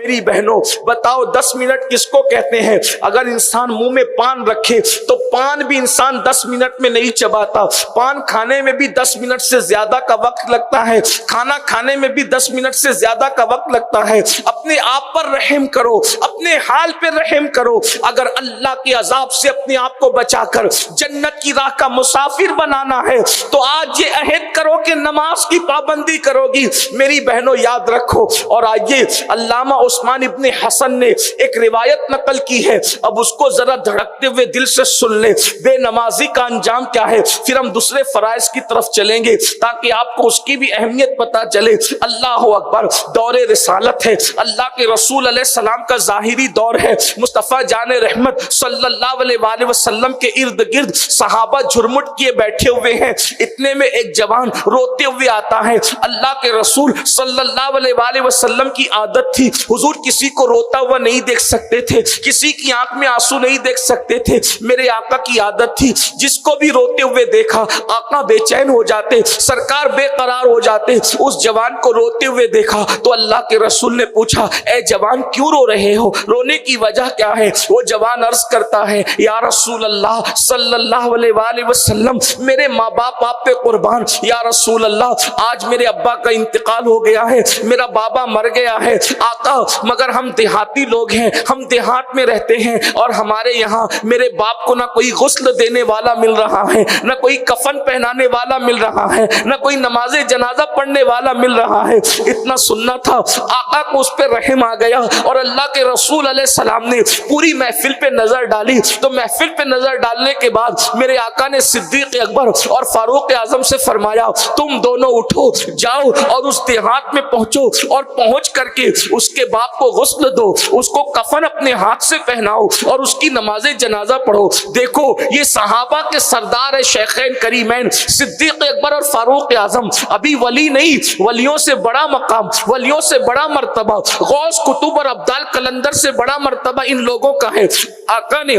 میری بہنوں بتاؤ 10 منٹ کس کو کہتے ہیں؟ اگر انسان منہ میں پان رکھے تو پان بھی انسان 10 منٹ میں نہیں چباتا، پان کھانے میں بھی 10 منٹ سے زیادہ کا وقت لگتا ہے، کھانا کھانے میں بھی 10 منٹ سے زیادہ کا وقت لگتا ہے۔ اپنے آپ پر رحم کرو، اپنے حال پہ رحم کرو۔ اگر اللہ کے عذاب سے اپنے آپ کو بچا کر جنت کی راہ کا مسافر بنانا ہے تو آج یہ عہد کرو کہ نماز کی پابندی کرو گی۔ میری بہنوں یاد رکھو۔ اور آئیے علامہ عثمان ابن حسن نے ایک روایت نقل کی ہے، اب اس کو ذرا دھڑکتے ہوئے دل سے سن لیں۔ بے نمازی کا انجام کیا ہے، پھر ہم دوسرے فرائض کی طرف چلیں گے تاکہ آپ کو اس کی بھی اہمیت پتا چلے۔ اللہ اکبر، دور رسالت ہے، اللہ کے رسول علیہ السلام کا ظاہری دور ہے، مصطفیٰ جان رحمت صلی اللہ علیہ وآلہ وسلم کے ارد گرد صحابہ جھرمٹ کیے بیٹھے ہوئے ہیں۔ اتنے میں ایک جوان روتے ہوئے آتا ہے۔ اللہ کے رسول صلی اللہ علیہ وآلہ وسلم کی عادت تھی، حضور کسی کو روتا ہوا نہیں دیکھ سکتے تھے، کسی کی آنکھ میں آنسو نہیں دیکھ سکتے تھے۔ میرے آقا کی عادت تھی جس کو بھی روتے ہوئے دیکھا آقا بے چین ہو جاتے، سرکار بے قرار ہو جاتے۔ اس جوان کو روتے ہوئے دیکھا تو اللہ کے رسول نے پوچھا، اے جوان کیوں رو رہے ہو، رونے کی وجہ کیا ہے؟ وہ جوان عرض کرتا ہے، یا رسول اللہ صلی اللہ علیہ وآلہ وسلم، میرے ماں باپ آپ پہ قربان، یا رسول اللہ آج میرے ابا کا انتقال ہو گیا ہے، میرا بابا مر گیا ہے آقا، مگر ہم دیہاتی لوگ ہیں، ہم دیہات میں رہتے ہیں اور ہمارے یہاں میرے باپ کو نہ کوئی غسل دینے والا مل رہا ہے، نہ کوئی کفن پہنانے والا مل رہا ہے، نہ کوئی نماز جنازہ پڑھنے والا مل رہا ہے۔ اتنا سننا تھا، آقا کو اس پہ رحم آ گیا اور اللہ کے رسول علیہ السلام نے پوری محفل پہ نظر ڈالی تو محفل پہ نظر ڈالنے کے بعد میرے آقا نے صدیق اکبر اور فاروق اعظم سے فرمایا، تم دونوں اٹھو، جاؤ اور اس دیہات میں پہنچو اور پہنچ کر کے اس کے باپ کو غسل دو، اس کو کفن اپنے ہاتھ سے پہناؤ اور اس کی نماز جنازہ پڑھو۔ دیکھو یہ صحابہ کے سردار شیخین کریمین صدیق اکبر اور فاروق اعظم، ابھی ولی نہیں، ولیوں سے بڑا مقام، ولیوں سے بڑا مرتبہ، غوث کتب اور ابدال قلندر سے بڑا مرتبہ ان لوگوں کا ہے۔ آقا نے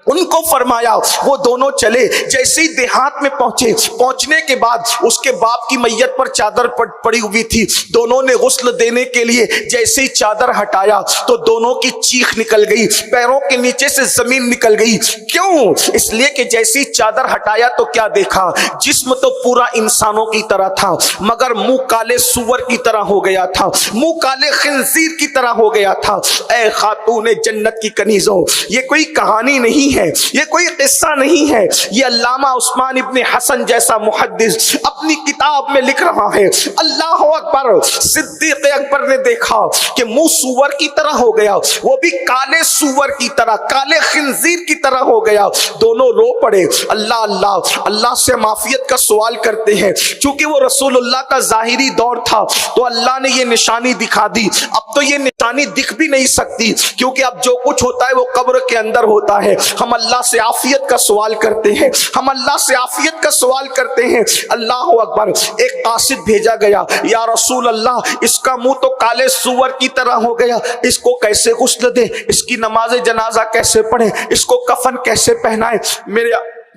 ان کو فرمایا، وہ دونوں چلے، جیسے ہی دیہات میں پہنچے، پہنچنے کے بعد اس کے باپ کی میت پر چادر پڑی ہوئی تھی، دونوں نے غسل دینے کے لیے جیسے ہی چادر ہٹایا تو دونوں کی چیخ نکل گئی، پیروں کے نیچے سے زمین نکل گئی۔ کیوں؟ اس لیے کہ جیسے ہی چادر ہٹایا تو کیا دیکھا، جسم تو پورا انسانوں کی طرح تھا مگر منہ کالے سور کی طرح ہو گیا تھا، منہ کالے خنزیر کی طرح ہو گیا تھا۔ اے خاتون جنت کی کنیزوں، یہ کوئی کہانی نہیں ہے، یہ کوئی قصہ نہیں ہے، یہ علامہ عثمان ابن حسن جیسا محدث اپنی کتاب میں لکھ رہا ہے۔ اللہ اکبر، صدیق اکبر نے دیکھا کہ منہ سور کی طرح ہو گیا، وہ بھی کالے سور کی طرح، کالے خنزیر کی طرح ہو گیا۔ دونوں رو پڑے، اللہ اللہ اللہ سے معافیت کا سوال کرتے ہیں۔ چونکہ وہ رسول اللہ کا ظاہری دور تھا تو اللہ نے یہ نشانی دکھا دی، اب تو یہ نشانی دکھ بھی نہیں سکتی کیونکہ اب جو کچھ ہوتا ہے وہ قبر کے اندر ہوتا ہے۔ ہم اللہ سے عافیت کا سوال کرتے ہیں، ہم اللہ سے عافیت کا سوال کرتے ہیں۔ اللہ اکبر، ایک قاصد بھیجا گیا، یا رسول اللہ اس کا منہ تو کالے سور کی طرح ہو گیا، اس کو کیسے غسل دے، اس کی نماز جنازہ کیسے پڑھے، اس کو کفن کیسے پہنائے؟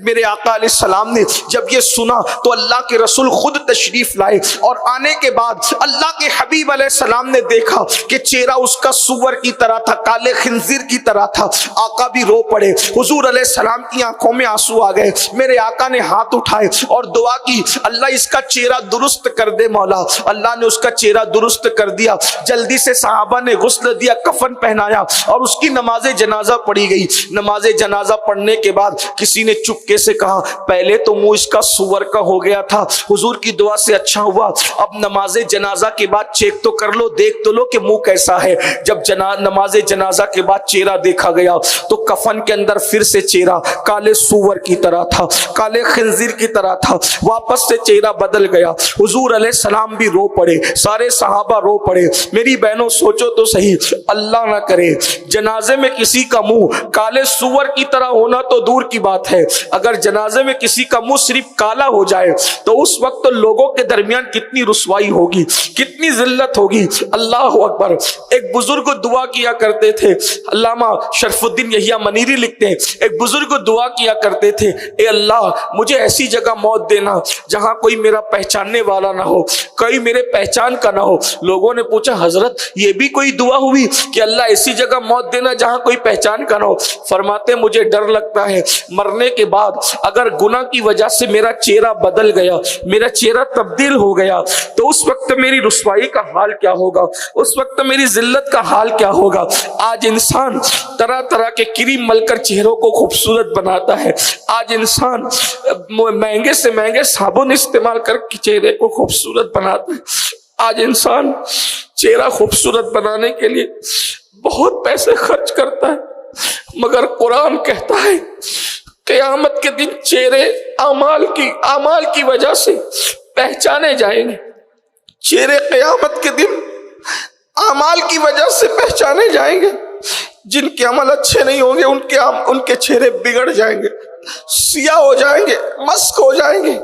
میرے آقا علیہ السلام نے جب یہ سنا تو اللہ کے رسول خود تشریف لائے اور آنے کے بعد اللہ کے حبیب علیہ السلام نے دیکھا کہ چہرہ اس کا سور کی طرح تھا، کالے خنزیر کی طرح تھا۔ آقا بھی رو پڑے، حضور علیہ السلام کی آنکھوں میں آنسو آ گئے۔ میرے آقا نے ہاتھ اٹھائے اور دعا کی، اللہ اس کا چہرہ درست کر دے مولا۔ اللہ نے اس کا چہرہ درست کر دیا۔ جلدی سے صحابہ نے غسل دیا، کفن پہنایا اور اس کی نماز جنازہ پڑھی گئی۔ نماز جنازہ پڑھنے کے بعد کسی نے چپ سے کہا، پہلے تو منہ اس کا سور کا ہو گیا تھا، حضور کی دعا سے اچھا ہوا، اب نماز جنازہ کے بعد چیک تو کر لو، دیکھ تو لو کہ منہ کیسا ہے۔ جب نماز جنازہ کے بعد چہرہ دیکھا گیا تو کفن کے اندر پھر سے چہرہ کالے سور کی طرح تھا، کالے خنزیر کی طرح تھا۔ واپس سے چہرہ بدل گیا۔ حضور علیہ السلام بھی رو پڑے، سارے صحابہ رو پڑے۔ میری بہنوں سوچو تو صحیح، اللہ نہ کرے جنازے میں کسی کا منہ کالے سور کی طرح ہونا تو دور کی بات ہے، اگر جنازے میں کسی کا منہ صرف کالا ہو جائے تو اس وقت تو لوگوں کے درمیان کتنی رسوائی ہوگی, کتنی ذلت ہوگی. اللہ اکبر. ایک بزرگ دعا کیا کرتے تھے, علامہ شرف الدین یحییٰ منیری لکھتے ہیں, ایک بزرگ دعا کیا کرتے تھے, اے اللہ مجھے ایسی جگہ موت دینا جہاں کوئی میرا پہچاننے والا نہ ہو, کوئی میرے پہچان کا نہ ہو. لوگوں نے پوچھا حضرت یہ بھی کوئی دعا ہوئی کہ اللہ ایسی جگہ موت دینا جہاں کوئی پہچان کا نہ ہو؟ فرماتے مجھے ڈر لگتا ہے مرنے کے بعد اگر گناہ کی وجہ سے میرا چہرہ بدل گیا, میرا چہرہ تبدیل ہو گیا, تو اس وقت میری رسوائی کا حال کیا ہوگا, اس وقت میری ذلت کا حال کیا ہوگا. آج انسان طرح طرح کے کریم مل کر چہروں کو خوبصورت بناتا ہے, آج انسان مہنگے سے مہنگے صابن استعمال کر کے چہرے کو خوبصورت بناتا ہے, آج انسان چہرہ خوبصورت بنانے کے لیے بہت پیسے خرچ کرتا ہے. مگر قرآن کہتا ہے قیامت کے دن چہرے اعمال کی وجہ سے پہچانے جائیں گے. چہرے قیامت کے دن اعمال کی وجہ سے پہچانے جائیں گے. جن کے عمل اچھے نہیں ہوں گے ان کے چہرے بگڑ جائیں گے, سیاہ ہو جائیں گے, مسک ہو جائیں گے,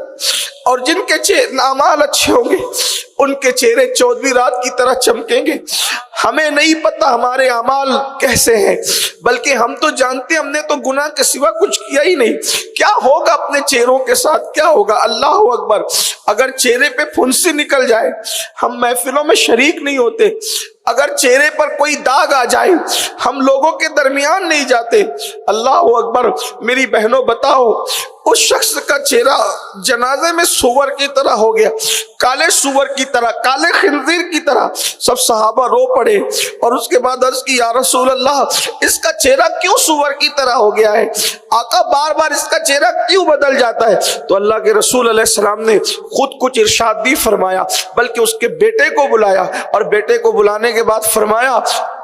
اور جن کے اعمال اچھے ہوں گے ان کے چہرے 14ویں رات کی طرح چمکیں گے. ہمیں نہیں پتا ہمارے اعمال کیسے ہیں, بلکہ ہم تو جانتے ہم نے تو گناہ کے سوا کچھ کیا ہی نہیں. کیا ہوگا اپنے چہروں کے ساتھ, کیا ہوگا؟ اللہ اکبر. اگر چہرے پہ پھنسی نکل جائے ہم محفلوں میں شریک نہیں ہوتے, اگر چہرے پر کوئی داغ آ جائے ہم لوگوں کے درمیان نہیں جاتے. اللہ اکبر. میری بہنوں بتاؤ, اس شخص کا چہرہ جنازے میں سور کی طرح ہو گیا, کالے سور کی طرح, کالے خنزیر کی طرح. سب صحابہ رو پڑے اور اس کے بعد عرض کی یا رسول اللہ اس کا چہرہ کیوں سور کی طرح ہو گیا ہے؟ آقا بار بار اس کا چہرہ کیوں بدل جاتا ہے؟ تو اللہ کے رسول علیہ السلام نے خود کچھ ارشاد بھی فرمایا, بلکہ اس کے بیٹے کو بلایا اور بیٹے کو بلانے کے بعد فرمایا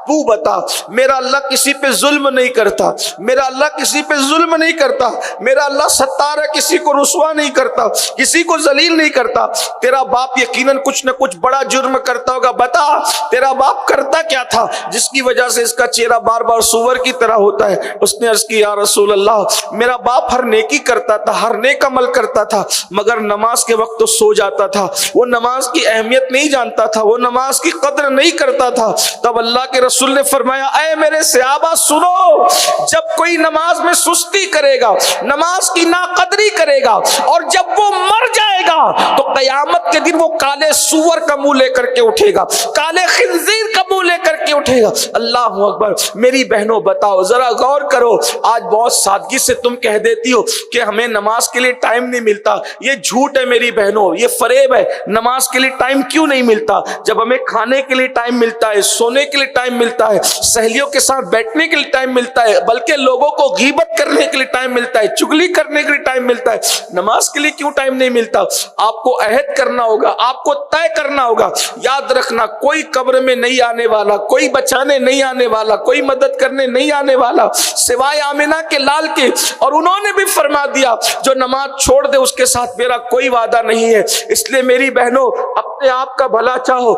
تو بتا, میرا اللہ کسی پہ ظلم نہیں کرتا, میرا اللہ کسی پہ ظلم نہیں کرتا, میرا اللہ ستار ہے, کسی کو رسوا نہیں کرتا, کسی کو ذلیل نہیں کرتا. تیرا باپ یقیناً کچھ نہ کچھ بڑا جرم کرتا ہوگا, بتا تیرا باپ کرتا کیا تھا جس کی وجہ سے اس کا چہرہ بار بار سور کی طرح ہوتا ہے؟ اس نے عرض کی یا رسول اللہ میرا باپ ہر نیکی کرتا تھا, ہر نیک عمل کرتا تھا, مگر نماز کے وقت تو سو جاتا تھا, وہ نماز کی اہمیت نہیں جانتا تھا, وہ نماز کی قدر نہیں کرتا تھا. تب اللہ کے رسول نے فرمایا اے میرے صحابہ سنو, جب کوئی نماز میں سستی کرے گا, نماز کی ناقدری کرے گا, اور جب وہ مر جائے گا تو قیامت کے دن وہ کالے سور کا منہ لے کر کے اٹھے گا, کالے خنزیر کا منہ لے کر کے اٹھے گا. اللہ اکبر. میری بہنوں بتاؤ, ذرا غور کرو, آج بہت سادگی سے تم کہہ دیتی ہو کہ ہمیں نماز کے لیے ٹائم نہیں ملتا. یہ جھوٹ ہے میری بہنوں, یہ فریب ہے. نماز کے لیے ٹائم کیوں نہیں ملتا جب ہمیں کھانے کے لیے ٹائم ملتا ہے, سونے کے لیے ٹائم ملتا ہے, سہیلیوں کے ساتھ بیٹھنے کے لیے ٹائم ملتا ہے, بلکہ لوگوں کو غیبت کرنے کے لیے ٹائم ملتا ہے, چگلی کرنے کے لیے ٹائم ملتا ہے. نماز کے لیے کیوں ٹائم نہیں ملتا؟ آپ کو عہد کرنا ہوگا, آپ کو طے کرنا ہوگا. یاد رکھنا کوئی قبر میں نہیں آنے والا, کوئی بچانے نہیں آنے والا, کوئی مدد کرنے نہیں آنے والا سوائے آمنہ کے لال کے. اور انہوں نے بھی فرما دیا جو نماز چھوڑ دے اس کے ساتھ میرا کوئی وعدہ نہیں ہے. اس لیے میری بہنوں اپنے آپ کا بھلا چاہو,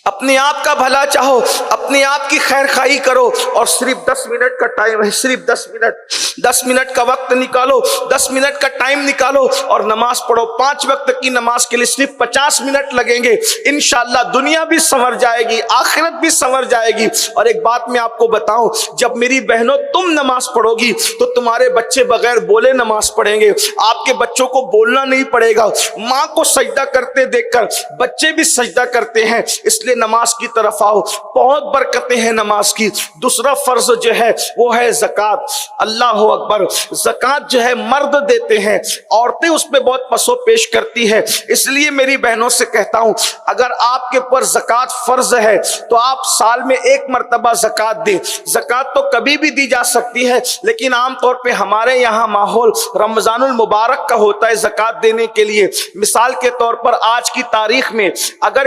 اپنے آپ کا بھلا چاہو, اپنے آپ کی خیر خواہی کرو, اور صرف 10 منٹ کا ٹائم ہے, صرف 10 منٹ کا وقت نکالو, 10 منٹ کا ٹائم نکالو اور نماز پڑھو. 5 وقت کی نماز کے لیے صرف 50 منٹ لگیں گے. انشاءاللہ دنیا بھی سنور جائے گی, آخرت بھی سنور جائے گی. اور ایک بات میں آپ کو بتاؤں, جب میری بہنوں تم نماز پڑھو گی تو تمہارے بچے بغیر بولے نماز پڑھیں گے. آپ کے بچوں کو بولنا نہیں پڑے گا. ماں کو سجدہ کرتے دیکھ کر بچے بھی سجدہ کرتے ہیں, اس لیے نماز کی طرف آؤ, بہت برکتیں ہیں نماز کی. دوسرا فرض جو ہے وہ ہے زکات. اللہ اکبر. زکات جو ہے مرد دیتے ہیں, عورتیں اس میں بہت پسو پیش کرتی ہے. اس لیے میری بہنوں سے کہتا ہوں اگر آپ کے اوپر زکات فرض ہے تو آپ سال میں 1 مرتبہ زکات دیں. زکات تو کبھی بھی دی جا سکتی ہے, لیکن عام طور پہ ہمارے یہاں ماحول رمضان المبارک کا ہوتا ہے زکات دینے کے لیے. مثال کے طور پر آج کی تاریخ میں اگر